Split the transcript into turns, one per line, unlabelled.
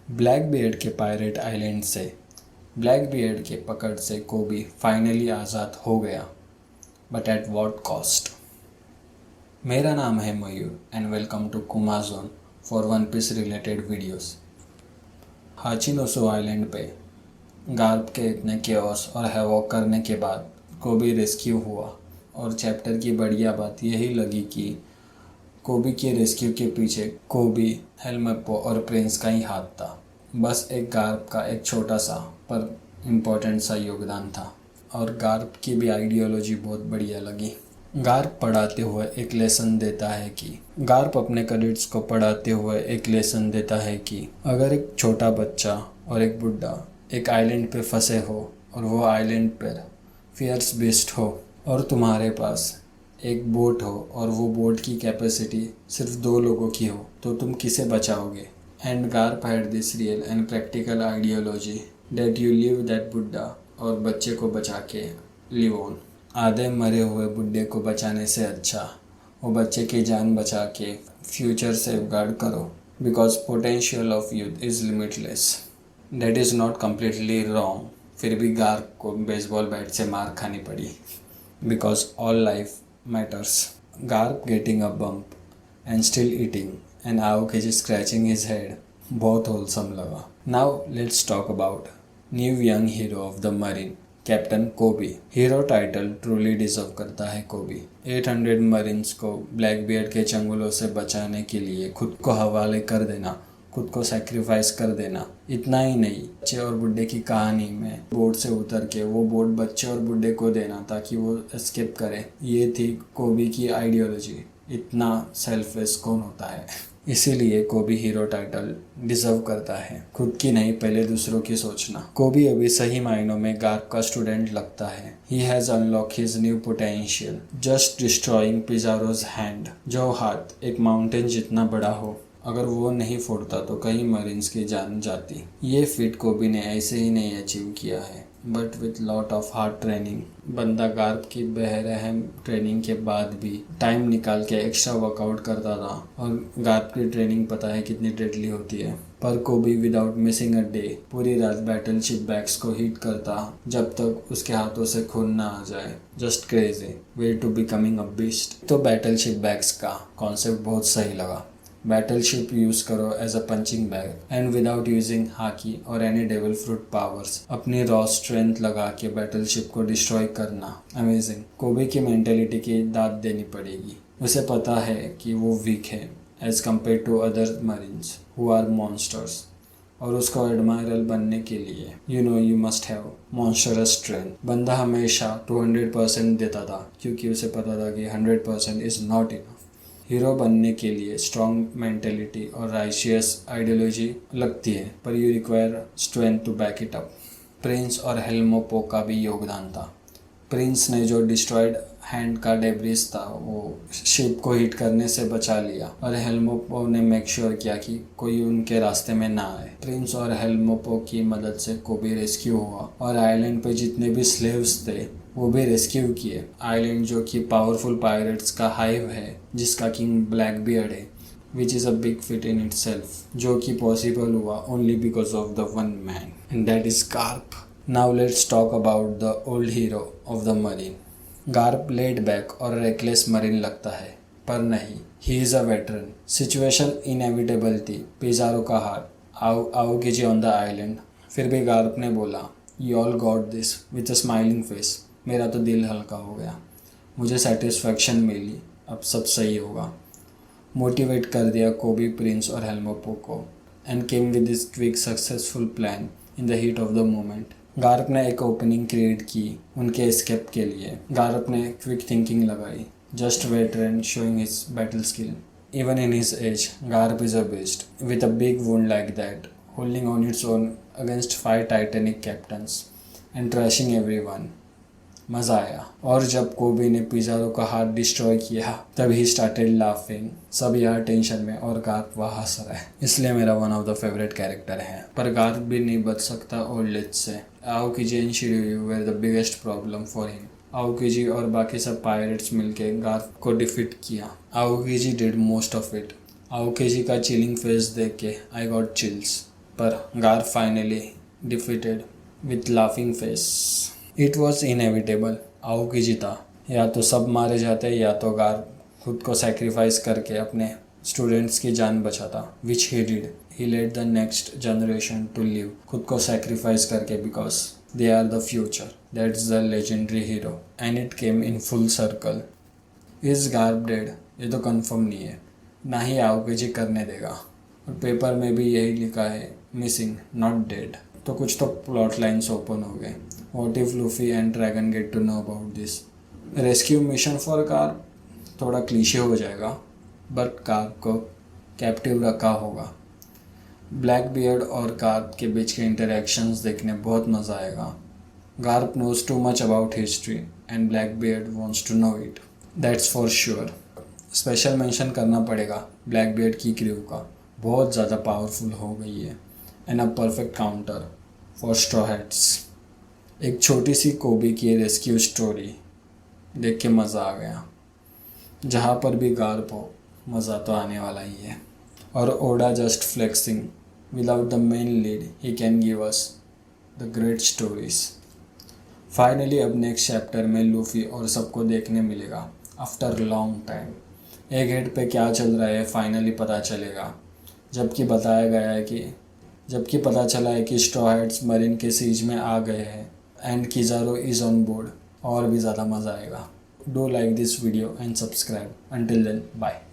Black beard के pirate island से black beard के पकड़ से कोबी फाइनली आज़ाद हो गया, बट एट वॉट कॉस्ट। मेरा नाम है Mayur and welcome to Kuma zone for one piece related videos. Hachinosu island पे गार्प के इतने केओस और हैवॉक करने के बाद कोबी रेस्क्यू हुआ और चैप्टर की बढ़िया बात यही लगी कि कोबी के रेस्क्यू के पीछे कोबी, हेलमेप्पो और प्रिंस का ही हाथ था। बस एक गार्प का एक छोटा सा पर इम्पोर्टेंट सा योगदान था और गार्प की भी आइडियोलॉजी बहुत बढ़िया लगी। गार्प पढ़ाते हुए एक लेसन देता है कि गार्प अपने कैडेट्स को पढ़ाते हुए एक लेसन देता है कि अगर एक छोटा बच्चा और एक बुढ़ा एक आइलैंड पे फंसे हो और वो आइलैंड पर फियर्स बीस्ट हो और तुम्हारे पास एक बोट हो और वो बोट की कैपेसिटी सिर्फ 2 लोगों की हो, तो तुम किसे बचाओगे। And Garp had this real and practical ideology that you leave that बुड्ढा और बच्चे को बचा के लिव ऑन। आधे मरे हुए बुड्ढे को बचाने से अच्छा वो बच्चे की जान बचा के फ्यूचर सेफगार्ड करो, because potential of youth is limitless. That is not completely wrong. फिर भी गार्प को बेसबॉल बैट से मार खानी पड़ी, because all life matters. Garp getting a bump and still eating and Aokiji scratching his head बहुत wholesome लगा। Now let's talk about new young hero of the marine, captain कोबी। Hero title truly deserve करता है कोबी। 800 marines को black beard के चंगुलों से बचाने के लिए खुद को हवाले कर देना, खुद को सैक्रिफाइस कर देना। इतना ही नहीं, बच्चे और बुड्ढे की कहानी में बोट से उतर के वो बोट बच्चे और बुड्ढे को देना ताकि वो एस्केप करे, ये थी कोबी की आइडियोलॉजी। इतना सेल्फलेस कौन होता है। इसीलिए कोबी हीरो टाइटल डिजर्व करता है, खुद की नहीं पहले दूसरों की सोचना। कोबी अभी सही मायनों में गार्प का स्टूडेंट लगता है। He has unlock his new potential just destroying Pizarro's hand. जो हाथ एक माउंटेन जितना बड़ा हो, अगर वो नहीं फोड़ता तो कई मरीन्स की जान जाती। ये फीट कोबी ने ऐसे ही नहीं अचीव किया है, but with lot of hard training. बंदा गार्प की बेरहम ट्रेनिंग के बाद भी टाइम निकाल के एक्स्ट्रा वर्कआउट करता था और गार्प की ट्रेनिंग पता है कितनी डेडली होती है। पर कोबी विदाउट मिसिंग अ डे पूरी रात बैटलशिप बैग्स को हिट करता जब तक उसके हाथों से खून ना आ जाए। Just crazy way to becoming a beast. तो बैटलशिप बैग्स का कॉन्सेप्ट बहुत सही लगा। बैटलशिप यूज करो as a punching bag and without using haki और एनी डेविल फ्रूट पावर्स अपनी रॉ स्ट्रेंथ लगा के बैटलशिप को डिस्ट्रॉय करना। अमेजिंग। कोबी की मेंटेलिटी की दाद देनी पड़ेगी। उसे पता है कि वो वीक है as compare to other marines who are monsters, और उसको एडमायरल बनने के लिए you must have monstrous strength. बंदा हमेशा 200% देता था क्योंकि उसे पता था कि 100% इज नॉट इनफ। हीरो बनने के लिए स्ट्रॉन्ग मेंटेलिटी और राइशियस आइडियोलॉजी लगती है, पर you require strength to back it up. Prince और हेलमोपो का भी योगदान था। प्रिंस ने जो डिस्ट्रॉयड हैंड का डेब्रिस था वो शिप को हिट करने से बचा लिया और हेलमोपो ने मेक श्योर किया कि कोई उनके रास्ते में ना आए। प्रिंस और हेलमोपो की मदद से कोबी रेस्क्यू हुआ और आइलैंड पे जितने भी स्लेव्स थे वो भी रेस्क्यू किए। आइलैंड जो कि पावरफुल पायरेट्स का हाइव है, जिसका किंग ब्लैक बियर्ड है, which is a big fit in it self, जो कि पॉसिबल हुआ only because of the one man and that is Garp. Now let's talk about the old hero of the marine. Garp laid back और reckless marine लगता है, पर नहीं, he is a veteran. Situation inevitable थी, Pizarro का हार, आओगेजी on the island. फिर भी गार्प ने बोला, you all got this with a smiling face. मेरा तो दिल हल्का हो गया, मुझे सेटिस्फैक्शन मिली, अब सब सही होगा। मोटिवेट कर दिया कोबी, प्रिंस और हेलमोपो को and came with this quick successful plan in the heat of the moment. Garp ने एक ओपनिंग क्रिएट की उनके एस्केप के लिए। गार्प ने क्विक थिंकिंग लगाई, just veteran showing his battle skill. Even in his age, Garp is a beast with a big wound like that, holding on its own against 5 titanic captains and trashing everyone. मज़ा आया। और जब कोबी ने Pizarro का हाथ destroy किया तब ही स्टार्टेड लाफिंग। सब यहाँ टेंशन में और गार्प वहाँ हंस रहा है, इसलिए मेरा one of the favourite character है। पर गार्प भी नहीं बच सकता ओल्ड एज से। Aokiji and Shiryu were the biggest problem for him. Aokiji और बाकी सब पायरेट्स मिलके गार्प को डिफीट किया। Aokiji did most of it. Aokiji का चिलिंग फेस देख के आई गॉट चिल्स। पर गार finally defeated with laughing face. It was inevitable, Aoki जीता। या तो सब मारे जाते या तो गार खुद को सेक्रीफाइस करके अपने स्टूडेंट्स की जान बचाता, which he did. He let the next generation to live, खुद को सेक्रीफाइस करके, because they are the future. That's the legendary hero and it came in full circle. Is Garp dead? ये तो कंफर्म नहीं है, ना ही आओकेजी करने देगा। और पेपर में भी यही लिखा है, मिसिंग नॉट डेड। तो कुछ तो प्लॉट लाइन्स ओपन हो गए। What if Luffy and Dragon get to know about this? Rescue mission for Garp थोड़ा क्लीशे हो जाएगा, बट गार्ब को कैप्टिव रखा होगा। ब्लैक बियर्ड और गार्ब के बीच के इंटरेक्शंस देखने बहुत मज़ा आएगा। Garp knows too much about history and Blackbeard wants to know it, that's for sure. Special mention करना पड़ेगा ब्लैक बियर्ड की क्रू का, बहुत ज़्यादा पावरफुल हो गई है and a perfect counter for straw hats. एक छोटी सी कोबी की रेस्क्यू स्टोरी देख के मज़ा आ गया। जहाँ पर भी गार्ब हो, मज़ा तो आने वाला ही है। और Oda just flexing, without the main lead he can give us the great stories. Finally अब नेक्स्ट चैप्टर में लूफी और सबको देखने मिलेगा आफ्टर लॉन्ग टाइम। एक हेड पे क्या चल रहा है फाइनली पता चलेगा, जबकि पता चला है कि स्ट्रॉ हैट्स मरीन के सीज में आ गए हैं एंड किज़ारो इज़ ऑन बोर्ड। और भी ज़्यादा मज़ा आएगा। Do like this video and subscribe. Until then, bye.